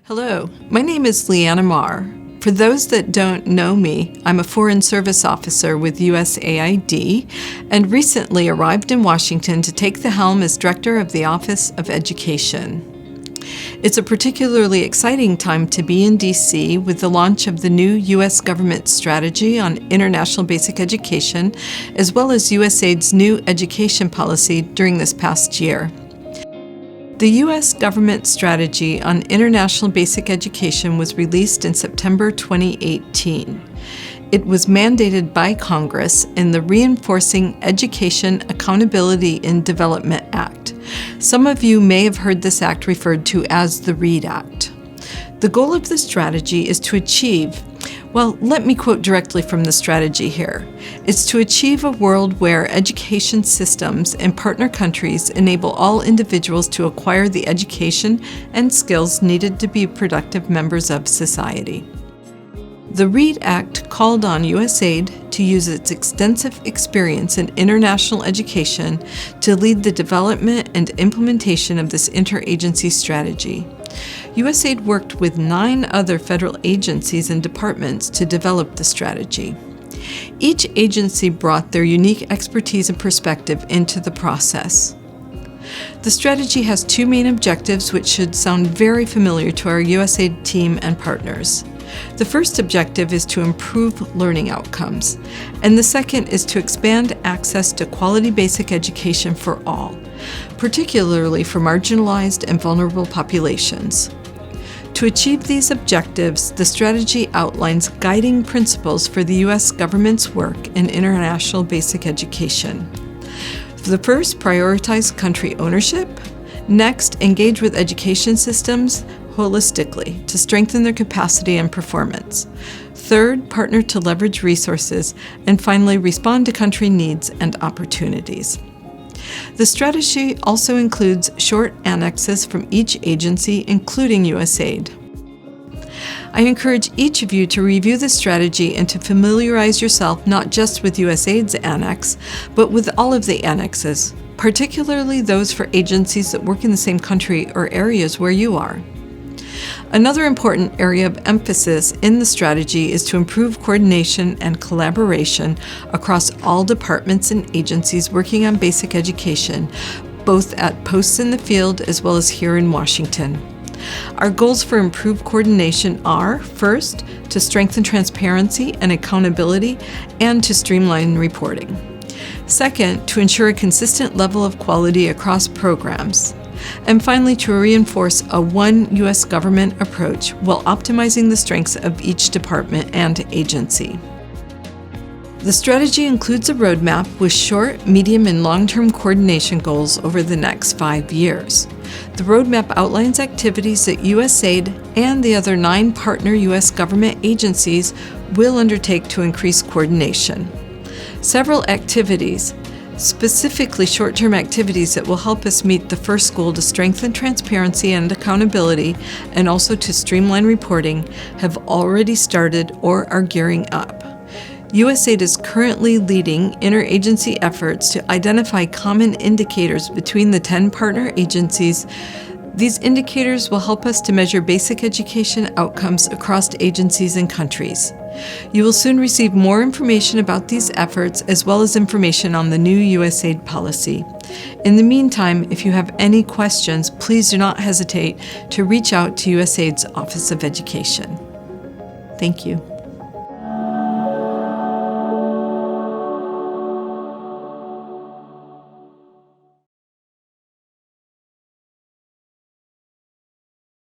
Hello, my name is LeAnna Marr. For those that don't know me, I'm a Foreign Service Officer with USAID and recently arrived in Washington to take the helm as Director of the Office of Education. It's a particularly exciting time to be in D.C. with the launch of the new U.S. government strategy on international basic education, as well as USAID's new education policy during this past year. The U.S. government strategy on international basic education was released in September 2018. It was mandated by Congress in the Reinforcing Education Accountability in Development Act. Some of you may have heard this act referred to as the READ Act. The goal of the strategy is to achieve, well, let me quote directly from the strategy here. It's to achieve a world where education systems in partner countries enable all individuals to acquire the education and skills needed to be productive members of society. The READ Act called on USAID to use its extensive experience in international education to lead the development and implementation of this interagency strategy. USAID worked with 9 other federal agencies and departments to develop the strategy. Each agency brought their unique expertise and perspective into the process. The strategy has 2 main objectives which should sound very familiar to our USAID team and partners. The first objective is to improve learning outcomes, and the second is to expand access to quality basic education for all, particularly for marginalized and vulnerable populations. To achieve these objectives, the strategy outlines guiding principles for the U.S. government's work in international basic education. The first, prioritize country ownership. Next, engage with education systems holistically to strengthen their capacity and performance. Third, partner to leverage resources. And finally, respond to country needs and opportunities. The strategy also includes short annexes from each agency, including USAID. I encourage each of you to review the strategy and to familiarize yourself not just with USAID's annex, but with all of the annexes, particularly those for agencies that work in the same country or areas where you are. Another important area of emphasis in the strategy is to improve coordination and collaboration across all departments and agencies working on basic education, both at posts in the field as well as here in Washington. Our goals for improved coordination are, first, to strengthen transparency and accountability and to streamline reporting. Second, to ensure a consistent level of quality across programs. And finally, to reinforce a one U.S. government approach while optimizing the strengths of each department and agency. The strategy includes a roadmap with short, medium, and long-term coordination goals over the next 5 years. The roadmap outlines activities that USAID and the other 9 partner U.S. government agencies will undertake to increase coordination. Several activities, specifically short-term activities that will help us meet the first goal to strengthen transparency and accountability and also to streamline reporting, have already started or are gearing up. USAID is currently leading interagency efforts to identify common indicators between the 10 partner agencies. These indicators will help us to measure basic education outcomes across agencies and countries. You will soon receive more information about these efforts as well as information on the new USAID policy. In the meantime, if you have any questions, please do not hesitate to reach out to USAID's Office of Education. Thank you.